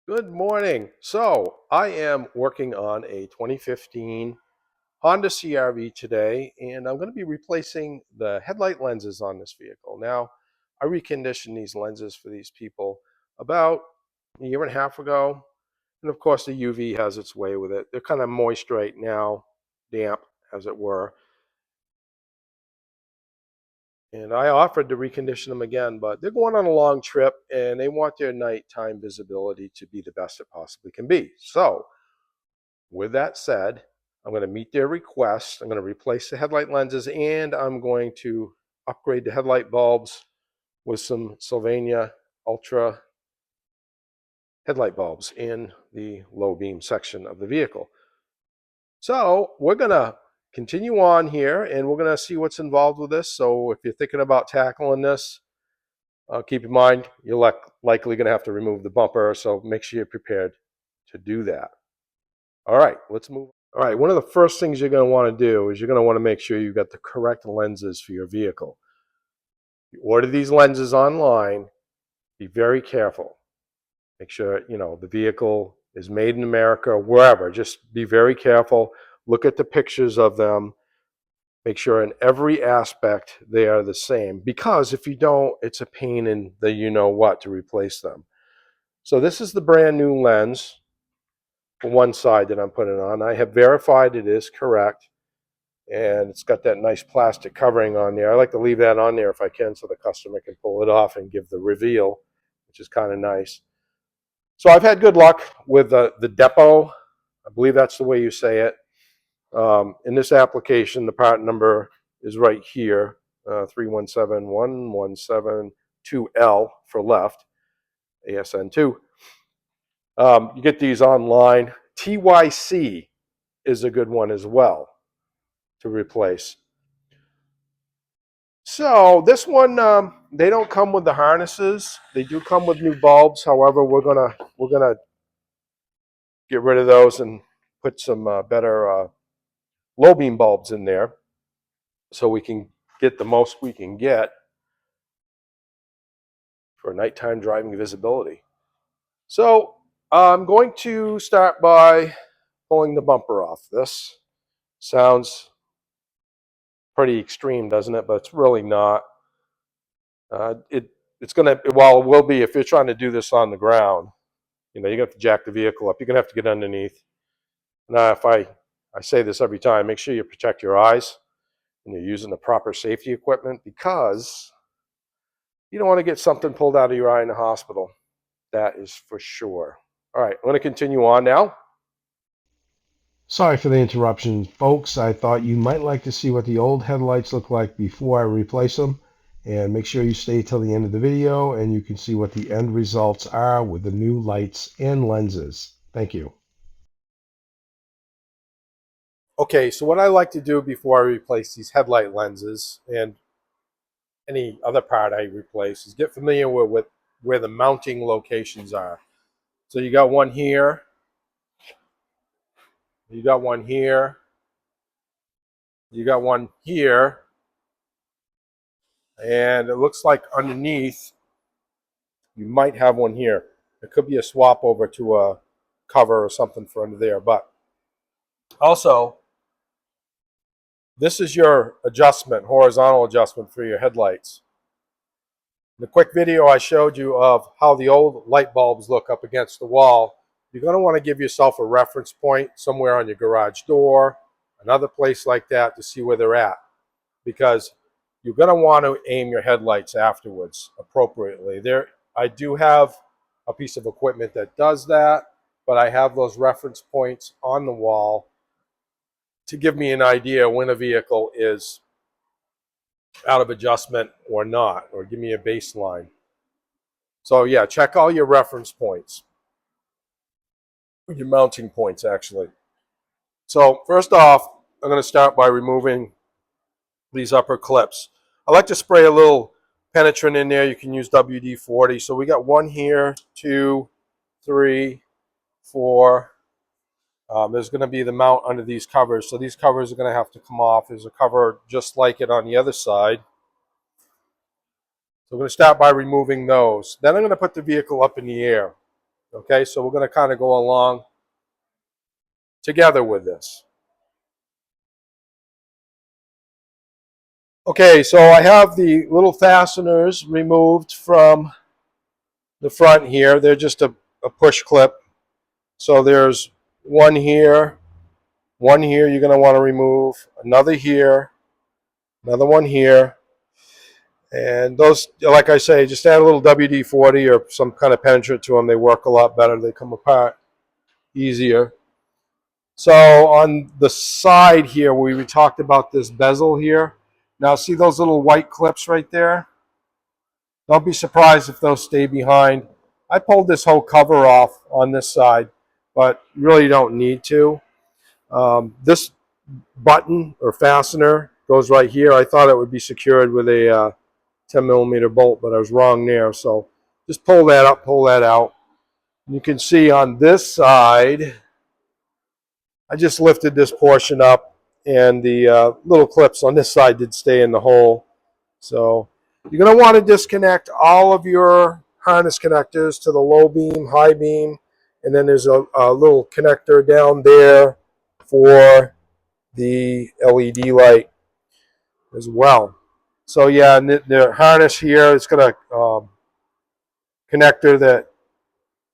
Good morning. So I am working on a 2015 Honda CRV today, and I'm going to be replacing the headlight lenses on this vehicle. Now, I reconditioned these lenses for these people about a year and a half ago, and of course the UV has its way with it. They're kind of moist right now, damp as it were, and I offered to recondition them again, but they're going on a long trip and they want their nighttime visibility to be the best it possibly can be. So with that said, I'm going to meet their request. I'm going to replace the headlight lenses and I'm going to upgrade the headlight bulbs with some Sylvania Ultra headlight bulbs in the low beam section of the vehicle. So we're going to continue on here and we're going to see what's involved with this. So if you're thinking about tackling this, keep in mind you're likely going to have to remove the bumper. So make sure you're prepared to do that. All right, let's move. All right, one of the first things you're going to want to do is you're going to want to make sure you've got the correct lenses for your vehicle. You order these lenses online, be very careful. Make sure, the vehicle is made in America or wherever. Just be very careful. Look at the pictures of them. Make sure in every aspect they are the same. Because if you don't, it's a pain in the you-know-what to replace them. So this is the brand new lens for one side that I'm putting on. I have verified it is correct. And it's got that nice plastic covering on there. I like to leave that on there if I can so the customer can pull it off and give the reveal, which is kind of nice. So I've had good luck with the depot. I believe that's the way you say it. In this application, the part number is right here, 317117 for left, ASN2. You get these online. TYC is a good one as well to replace. So this one, they don't come with the harnesses. They do come with new bulbs. However, we're gonna get rid of those and put some better low beam bulbs in there, so we can get the most we can get for nighttime driving visibility. So I'm going to start by pulling the bumper off. This sounds pretty extreme, doesn't it? But it's really not. It's gonna, well, it will be if you're trying to do this on the ground. You're gonna have to jack the vehicle up. You're gonna have to get underneath. Now, if I say this every time, make sure you protect your eyes and you're using the proper safety equipment, because you don't want to get something pulled out of your eye in the hospital. That is for sure. All right, I'm going to continue on now. Sorry for the interruption, folks. I thought you might like to see what the old headlights look like before I replace them. And make sure you stay till the end of the video and you can see what the end results are with the new lights and lenses. Thank you. Okay, so what I like to do before I replace these headlight lenses and any other part I replace is get familiar with where the mounting locations are. So you got one here, you got one here, you got one here, and it looks like underneath you might have one here. It could be a swap over to a cover or something for under there. But also, this is your adjustment, horizontal adjustment for your headlights. In the quick video I showed you of how the old light bulbs look up against the wall, you're going to want to give yourself a reference point somewhere on your garage door, another place like that, to see where they're at. Because you're going to want to aim your headlights afterwards appropriately. I do have a piece of equipment that does that, but I have those reference points on the wall to give me an idea when a vehicle is out of adjustment or not, or give me a baseline. So yeah, check all your reference points, your mounting points actually. So first off, I'm going to start by removing these upper clips. I like to spray a little penetrant in there. You can use WD-40. So we got one here, 2, 3, 4. There's going to be the mount under these covers. So these covers are going to have to come off. There's a cover just like it on the other side. So I'm going to start by removing those. Then I'm going to put the vehicle up in the air. Okay, so we're going to kind of go along together with this. Okay, so I have the little fasteners removed from the front here. They're just a push clip. So there's one here you're going to want to remove, another here, another one here. And those, like I say, just add a little WD-40 or some kind of penetrant to them. They work a lot better. They come apart easier. So on the side here, we talked about this bezel here. Now see those little white clips right there? Don't be surprised if those stay behind. I pulled this whole cover off on this side, but you really don't need to. This button or fastener goes right here. I thought it would be secured with a 10 millimeter bolt, but I was wrong there. So just pull that up, pull that out. You can see on this side, I just lifted this portion up, and the little clips on this side did stay in the hole. So you're going to want to disconnect all of your harness connectors to the low beam, high beam, and then there's a little connector down there for the LED light as well. So yeah, and the harness here, it's got a connector that,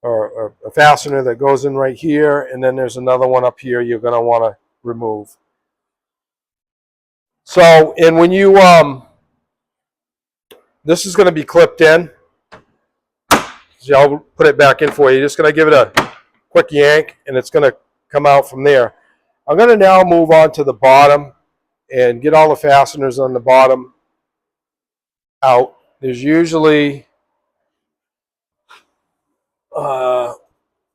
or a fastener that goes in right here, and then there's another one up here you're going to want to remove. So, and when you, this is going to be clipped in. So I'll put it back in for you. You're just going to give it a quick yank, and it's going to come out from there. I'm going to now move on to the bottom and get all the fasteners on the bottom out. There's usually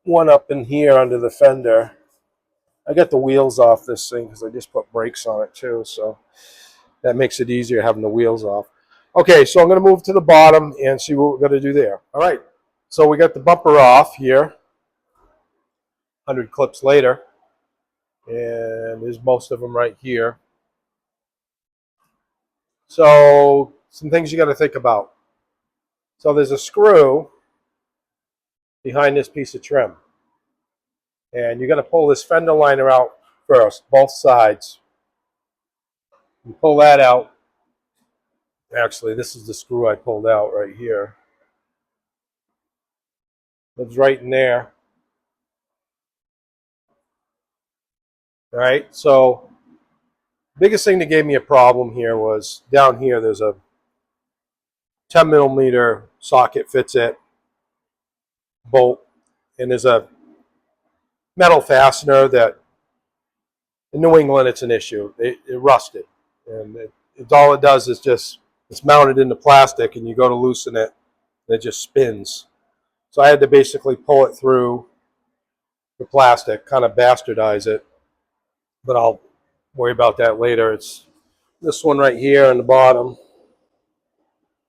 one up in here under the fender. I got the wheels off this thing because I just put brakes on it too, so that makes it easier having the wheels off. Okay, so I'm going to move to the bottom and see what we're going to do there. All right, so we got the bumper off here, 100 clips later, and there's most of them right here. So some things you got to think about. So there's a screw behind this piece of trim, and you're going to pull this fender liner out first, both sides. You pull that out. Actually, this is the screw I pulled out right here. Lives right in there. All right, so biggest thing that gave me a problem here was down here there's a 10 millimeter socket fits it, bolt, and there's a metal fastener that in New England it's an issue. It rusted, and all it does is just, it's mounted into plastic, and you go to loosen it and it just spins. So I had to basically pull it through the plastic, kind of bastardize it, but I'll worry about that later. It's this one right here on the bottom.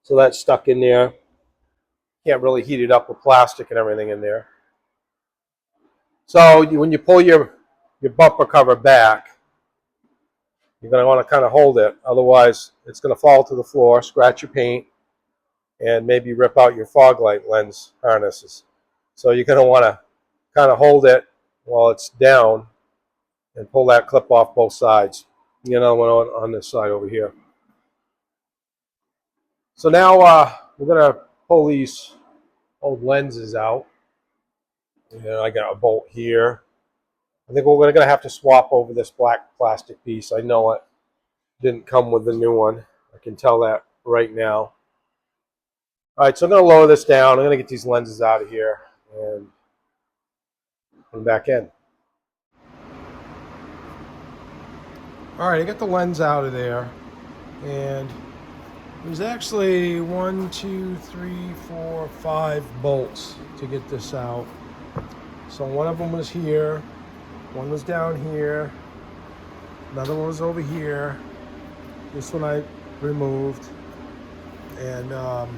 So that's stuck in there. Can't really heat it up with plastic and everything in there. So when you pull your bumper cover back, you're going to want to kind of hold it. Otherwise, it's going to fall to the floor, scratch your paint, and maybe rip out your fog light lens harnesses. So you're going to want to kind of hold it while it's down and pull that clip off both sides. You know, one on this side over here. So now we're going to pull these old lenses out. And I got a bolt here. I think we're going to have to swap over this black plastic piece. I know it didn't come with the new one. I can tell that right now. All right, so I'm going to lower this down. I'm going to get these lenses out of here and put them back in. All right, I got the lens out of there, and there's actually 1, 2, 3, 4, 5 bolts to get this out. So one of them was here, one was down here, another one was over here. This one I removed, and I'm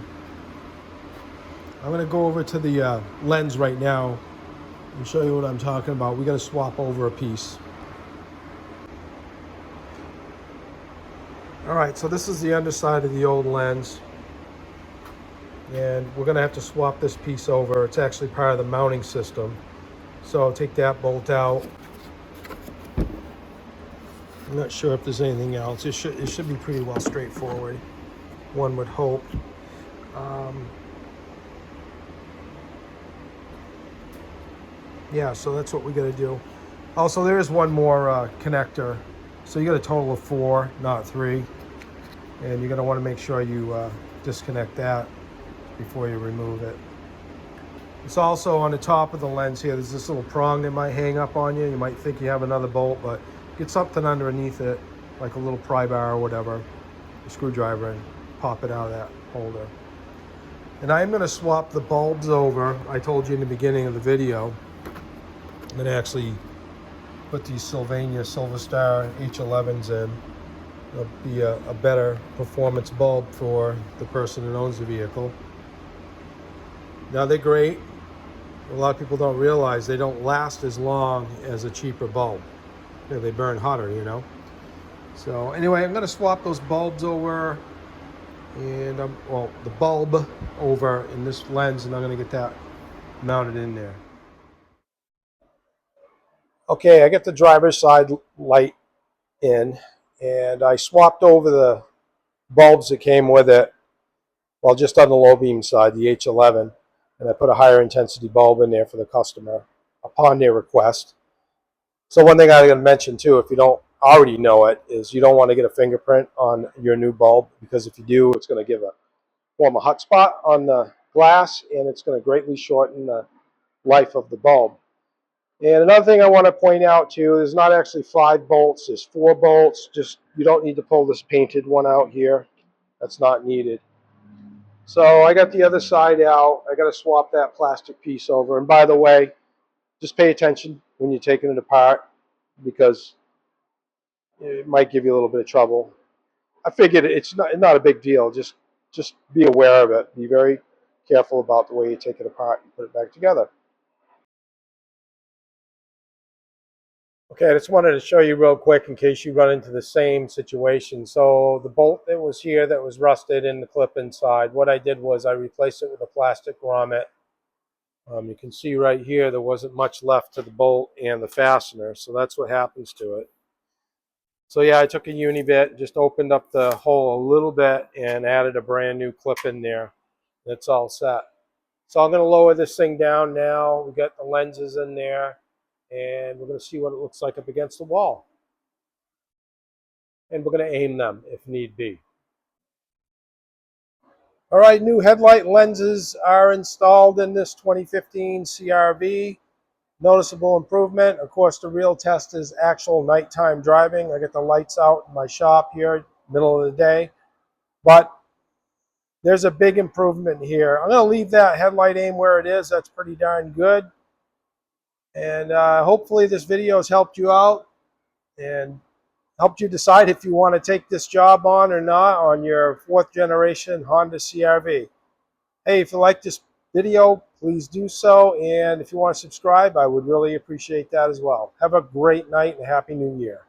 going to go over to the lens right now and show you what I'm talking about. We got to swap over a piece. All right, so this is the underside of the old lens. And we're going to have to swap this piece over. It's actually part of the mounting system. So I'll take that bolt out. I'm not sure if there's anything else. It should be pretty well straightforward, one would hope. Yeah, so that's what we got to do. Also, there is one more connector. So you got a total of 4, not 3. And you're going to want to make sure you disconnect that before you remove it. It's also on the top of the lens here. There's this little prong that might hang up on you. You might think you have another bolt, but get something underneath it, like a little pry bar or whatever, a screwdriver, and pop it out of that holder. And I'm going to swap the bulbs over. I told you in the beginning of the video, I'm going to actually put these Sylvania Silver Star H11s in. It'll be a better performance bulb for the person that owns the vehicle. Now, they're great. A lot of people don't realize they don't last as long as a cheaper bulb. They burn hotter, you know. So anyway, I'm going to swap those bulbs over, and the bulb over in this lens, and I'm going to get that mounted in there. Okay, I got the driver's side light in, and I swapped over the bulbs that came with it, well, just on the low beam side, the H11, and I put a higher intensity bulb in there for the customer upon their request. So one thing I got to mention too, if you don't already know it, is you don't want to get a fingerprint on your new bulb, because if you do, it's going to form a hot spot on the glass, and it's going to greatly shorten the life of the bulb. And another thing I want to point out too, there's not actually 5 bolts, there's 4 bolts. Just, you don't need to pull this painted one out here. That's not needed. So I got the other side out. I got to swap that plastic piece over. And by the way, just pay attention when you're taking it apart, because it might give you a little bit of trouble. I figured it's not a big deal. Just be aware of it. Be very careful about the way you take it apart and put it back together. Okay, I just wanted to show you real quick in case you run into the same situation. So the bolt that was here that was rusted in the clip inside, what I did was I replaced it with a plastic grommet. You can see right here there wasn't much left to the bolt and the fastener, so that's what happens to it. So yeah, I took a uni-bit, just opened up the hole a little bit and added a brand new clip in there. That's all set. So I'm going to lower this thing down now. We got the lenses in there, and we're going to see what it looks like up against the wall. And we're going to aim them if need be. All right, new headlight lenses are installed in this 2015 CRV. Noticeable improvement. Of course, the real test is actual nighttime driving. I get the lights out in my shop here, middle of the day. But there's a big improvement here. I'm going to leave that headlight aim where it is. That's pretty darn good. And hopefully this video has helped you out and helped you decide if you want to take this job on or not on your 4th generation Honda CRV. Hey, if you like this video, please do so. And if you want to subscribe, I would really appreciate that as well. Have a great night and a Happy New Year.